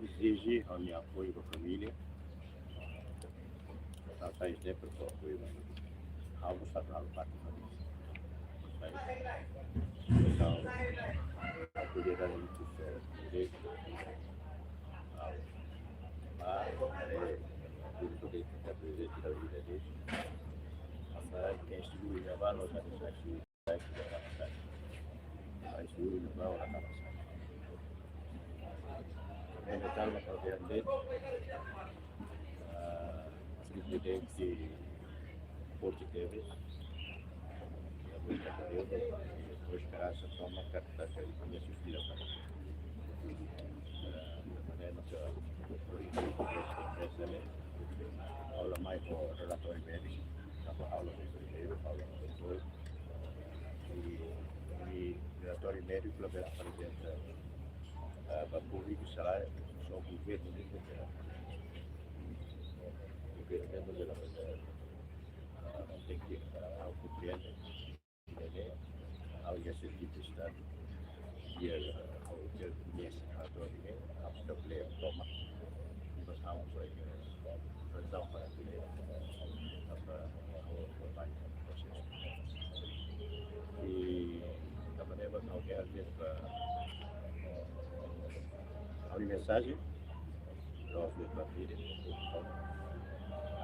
exige o meu apoio com a família, nós saímos sempre com o apoio, algo está para a parte da família. Então, a poder dar muito direito, tudo poder ficar presente da vida dele, mas quem segura já vai, nós já deixamos seguro, vai seguro, não vai, ela está passando. Quando está na cadeira dele, presidente Porto Teves, a música da Deus, e depois graças a uma carta que ele conhece os filhos da maneira que a aula mais com o relatório médico, a aula com o primeiro, a aula com o segundo, e o relatório médico para ver a presença da pública será só o governo de dentro da tem que compreender ao exercício do Estado e ao que conhece a autoridade, ao estabelecer a toma de ação para razão para para o processo. E da maneira que alguém às vezes a mensagem nós mesmos a vida,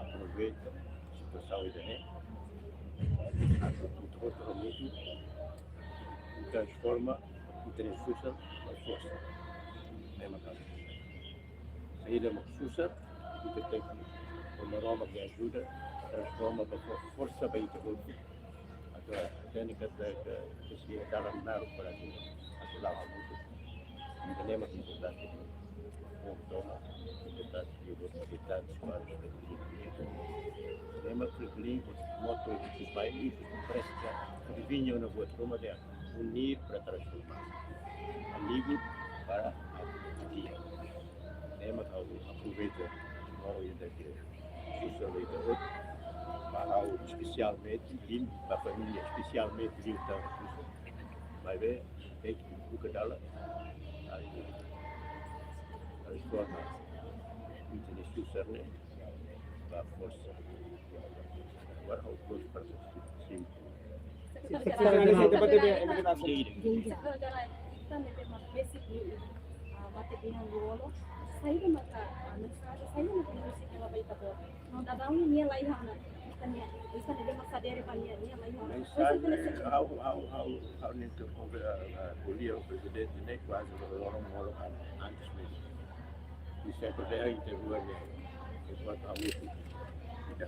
aproveita a situação e transforma e transfusa a força. É uma coisa. Saída é uma força e que tem uma norma que ajuda, transforma a força bem de outro. A técnica que se dá a dar para ajudar muito. E lembra que importante o toma, importante que o importante para os lembra que o link, o moto que vai e parece que vinha na rua, como é unir para transformar, amigo para a dia. Lembra que aproveita o nome daqui, socialmente para especialmente limpo para a família, especialmente limpo para a vai ver, tem que o que dá lá. Transforma o espírito para a força. Agora o outro para o sim. Ao nem que o presidente nem quase não antes mesmo. Isso é para a interrua enquanto há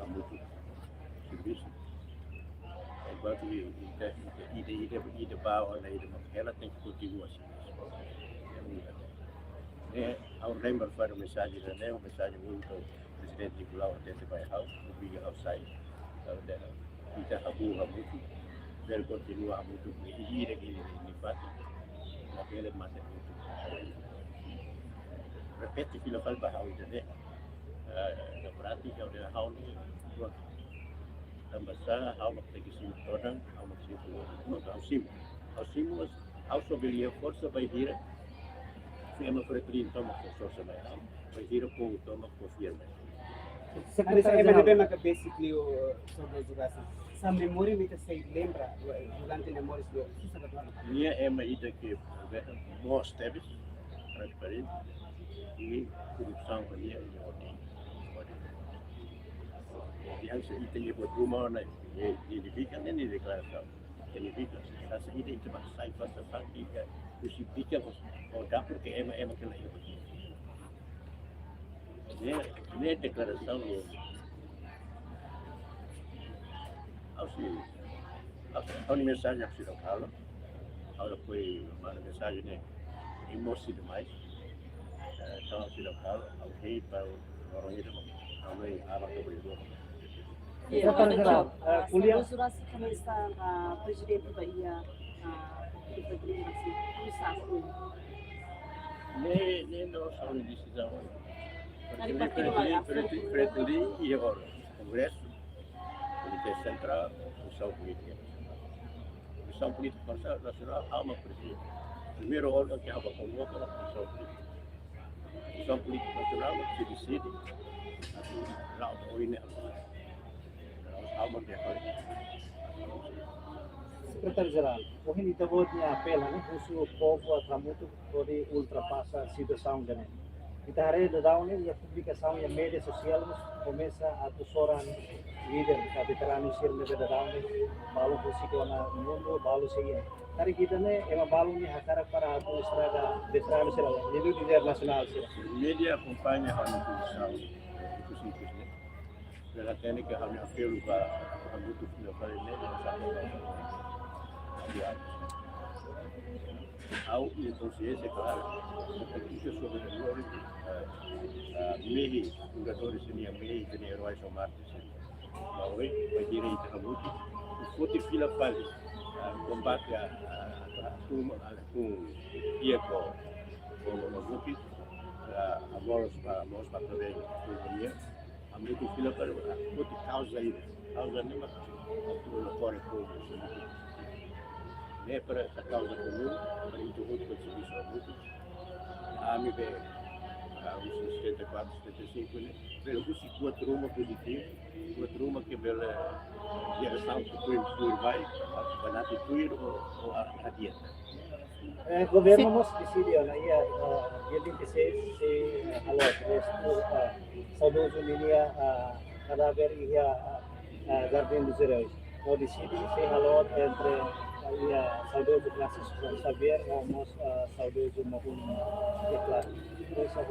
muito serviço. Enquanto ida para ela tem que continuar assim. Ao lembrar para a mensagem, uma mensagem muito do presidente Nicolau até se vai ao Big House sai, e está a burra muito, ele continua muito e ir aqui em fato, naquele mata muito. Repete que ele faz barral, entendeu? Na prática, o de hau pronto. Também há uma que se torna, há uma que se torna, ao cimo, ao soberia a força vai vir, se uma frequência toma com força mais alta, vai vir o povo toma com firme. Secretário MNB na cabeça que sobre a educação. Essa memória me se lembra durante memórias do Minha é uma ideia que nós temos, transparente, e corrupção ali é e tem uma identifica nem declaração identifica essa ideia que sai para essa fica justifica olhar porque é aquela nem declaração a mensagem a ser local agora foi uma mensagem né emoção demais então a ser local ao rei para o Noronha ao meio a Kuliah surasi kami sa presidente ba iya presidente si nem nós somos decisão Pretuli e agora Congresso Comitê Central Comissão Política Comissão Política Nacional há uma presidente primeiro órgão que há uma convoca a Comissão Política Comissão Política Nacional, que decide a OINE. Alma de agora. Secretário-Geral, o que kita buat ni apel, khusus povo atramuto pode ultrapassa a situação de kita hari da daun ni a publicação e a mídia social começa a tusoran líder da veterano sirme da daun ni balu musiko na mundo balu seguir. Hari kita ni ema balu ni hakara para a estrada veterano sira nível internacional sira. Mídia acompanha a notícia do simples, né? Pela técnica, a minha apelo para a luta final para ele, ao e consciência claro, notícia sobre o valor meio jogadores tinha meio tinha heróis ou marcos, mas hoje vai direito a luta, o forte fila faz combate a turma com Diego como grupo a moros para prever o dia a muito fila para muito causa nem mais tudo fora com né para a causa comum para introduzir o serviço público a me ver os 74, 75 né pelo que se quatro uma positivo quatro uma que bela geração que foi vai para tuir ou a dieta. Governo nos decidiu na ia dia 26 se alot saudoso linia cadáver ia Jardim dos Heróis. O decidi se alot entre ia saudoso Francisco Xavier ou nos saudoso Mahun declara. Isso é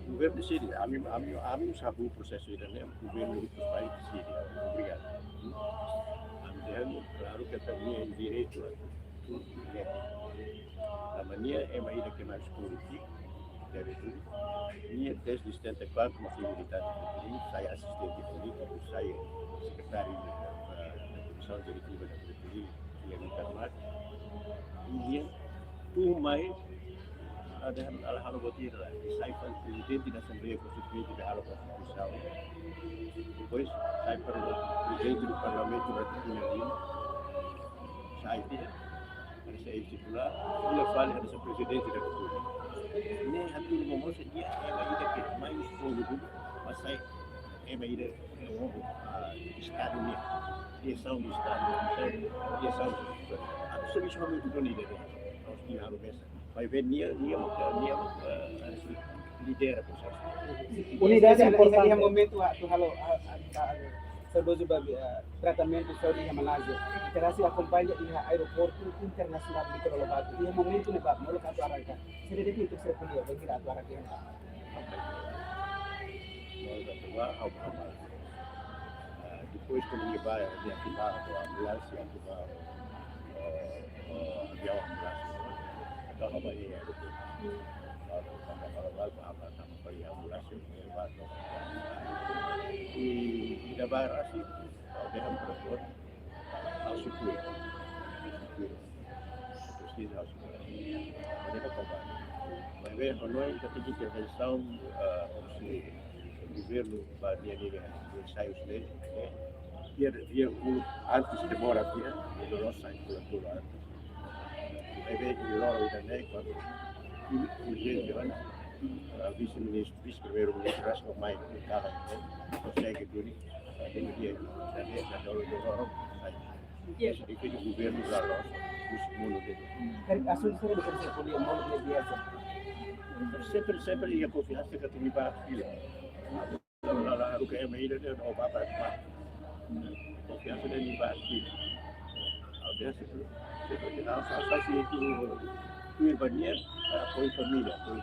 O governo decide, a mim sabe o processo iraniano, o governo dos países decide, obrigado. Claro que também é direito a tudo, né? A mania é uma ilha que é mais política, deve tudo. Minha desde 74, uma fidelidade política, sai assistente político, sai secretário da Comissão Diretiva da Política, que é muito mais. E tu mais ada hal-hal botir lah. Saya presidente da Assembleia Constituinte da Ala Constituição. Depois sai para o presidente do Parlamento da República. Sai para ser titular. Ele fala para ser presidente da República. Nem aquilo como você dia é uma ideia que mais escolhido, mas sai é uma ideia Estado Unido, direção do Estado, direção absolutamente bonita. Nós tínhamos essa. Vai ver lidera o processo. Unidade importante. Momento tu halo saudoso bagi tratamento saúde di Malaysia. Terasi acompanha di aeroporto internasional di Kuala Lumpur. Ia momento ne bab molo ka tu araka. Sede de itu saya kuliah bagi tu araka yang. Depois quando ele vai ativar a ambulância, ativar avião ambulância. Kalau bagi ada tu, kalau apa sama bagi ambulans yang berbagai. Di daerah sih, dalam perut harus cukup. Terus dia harus cukup. Mereka kembali. Mereka honoi ketika kerjasama opsi governo badia dia ensaio sendiri. Dia antes demora dia, dia rosa itu antes. Vede loro italiani quando il generale vice-ministro, vice-primeiro-ministro, acho que mais estava consegue tudo, tem dia da loro esse tipo de governo lá nós os mundo dele. Asal saya bekerja kuliah mau biasa. Sempre ia confiança que tu me vai filho. Lá o que é meio de não vai para confiança dele vai filho. Ao desse sempre não faz itu banyak apoio família, apoio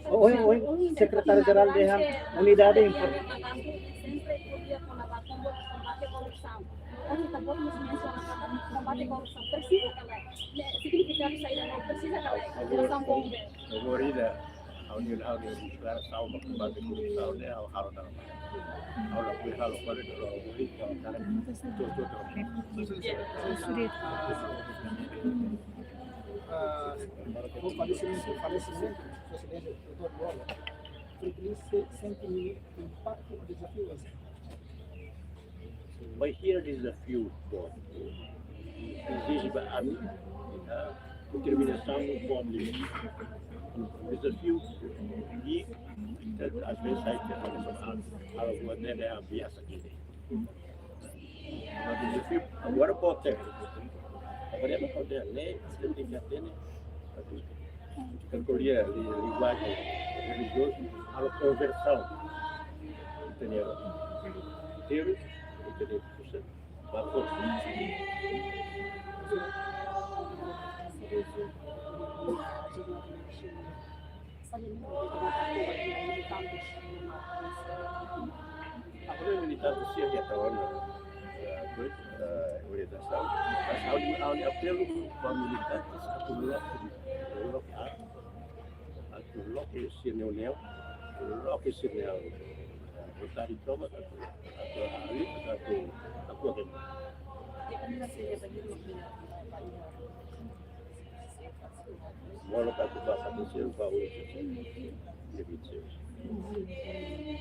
Hoy Secretario-Geral dejan unidad importante. Sempre cuida com a combate à corrupção. Hoje também nos menciona combate à corrupção. Precisa também. Significa que saída não precisa também. Corrupção bomba. Agora ao nível de declaração uma combate à corrupção né ao halo não. Ao lá foi halo para o ritmo cara O falecimento presidente Dr. Lula, ele sente impacto ou desafio? But here is a few exige a mim determinação no fome livre. O desafio e às vezes sai que alguma dela é a ameaça aqui. Mas o desafio agora pode ter. Agora não pode ler, você tem que ter, categoria de linguagem religiosa, a conversão. Entendeu? Deus, entendeu? A força. Agora o militante se retorna orientação, mas ao apelo para militantes acumular que se reunião, que se reunião, votar em toma, ali a corrente. Mola para tu passar por ser o valor de 26.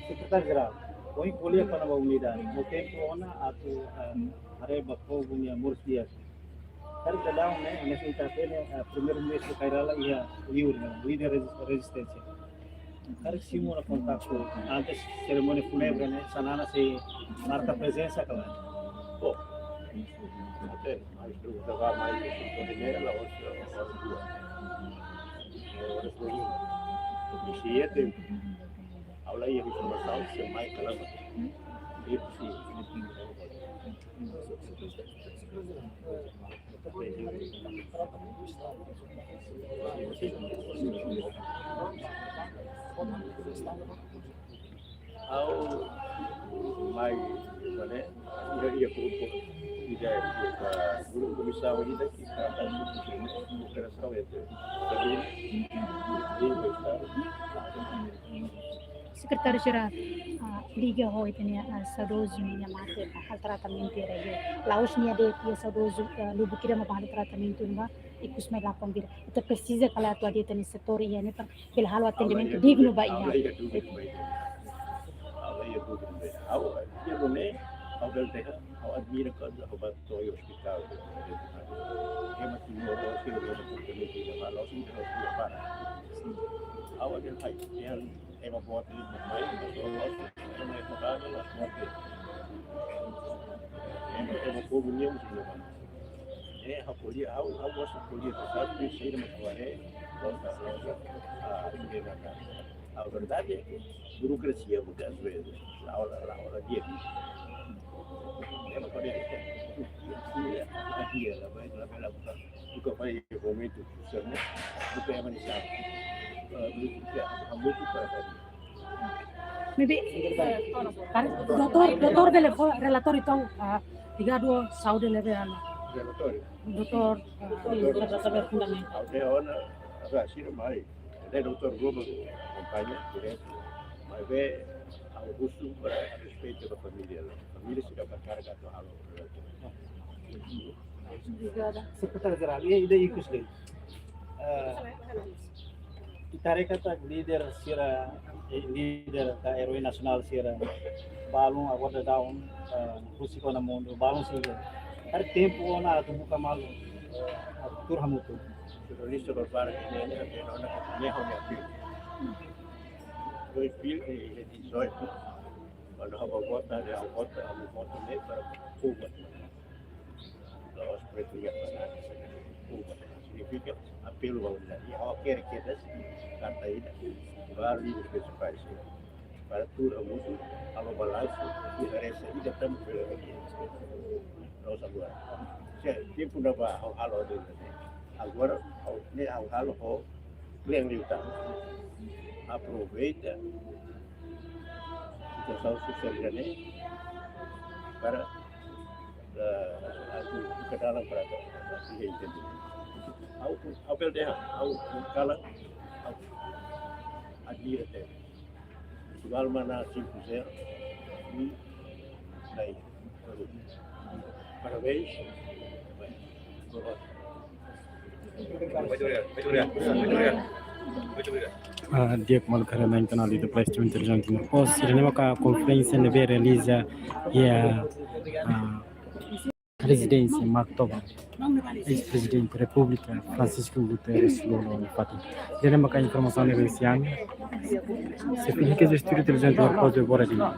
Secretário-Geral, põe colher para uma unidade. No tempo, ona atu areba fogo minha morcia. Cara, cada né, nessa interpela, primeiro-ministro Kairala ia líder resistência. Cara, se uma contato antes cerimônia fúnebre, né, sanana se marca presença, cara. Bom, até mais do trabalho mais do dinheiro, ela outra se é tempo, ao lá ir a informação se mais caramba, é possível. Ao mais, né, ia para o grupo comissão ainda que está a operação entre família e o Estado. Secretário-Geral, liga hoje tem saudoso minha mãe para tratamento era Laos minha de que saudoso lubu kira para tratamento uma e cusme lá com vir então precisa que a tua dieta nesse setor e né para pelo halo atendimento digno ba ia ao Belterra, ao admira quando a roubar o hospital. É uma senhora que eu vejo porque me diz a loja de para. Ao aquele pai, é uma boa de mãe, é uma época nós morte. É uma povo nenhum é a polia, ao nosso polia, sabe que cheira uma coaré, volta a verdade é que burocracia muitas vezes, a hora dia. Ela pode aqui ela vai lá pela nunca vai momento certo nunca é manchado muito para maybe doutor dele relator então ligado saúde legal relatório doutor saber fundamental até hora a ser mais é doutor Globo acompanha direto mas vê ao custo para respeito da família. A família se dá para carga do halo. Secretário-Geral, e daí que sei. Tarekat líder sira líder da Herói Nacional sira balão agora dá música na mundo balão sira. Har tempo na tu buka malu atur hamutu. Jurnalista berbarang ini ada orang yang hanya dois filhos e 18 quando a bota nem para Cuba os pretos ia passar Cuba significa apelo à unidade e ao quer que desse carta aí vários livros que se faz para tudo muito ao balanço e resta ainda estamos pelo aqui nós agora se tempo não vai ao halo dele agora ao halo ao bem lutar aproveita a situação social para a dalam para a gente ao Belterra ao Cala a dia até Portugal mana 5-0 e daí parabéns dia que mal cara na canal do Play Store Inteligente no post ele não cá conferência neve realiza e Presidência Mactoba, ex-presidente da República Francisco Guterres Lula Fati. Dia makan informasi dari siang. Sepuluh ke gestur inteligente após o Boradinho.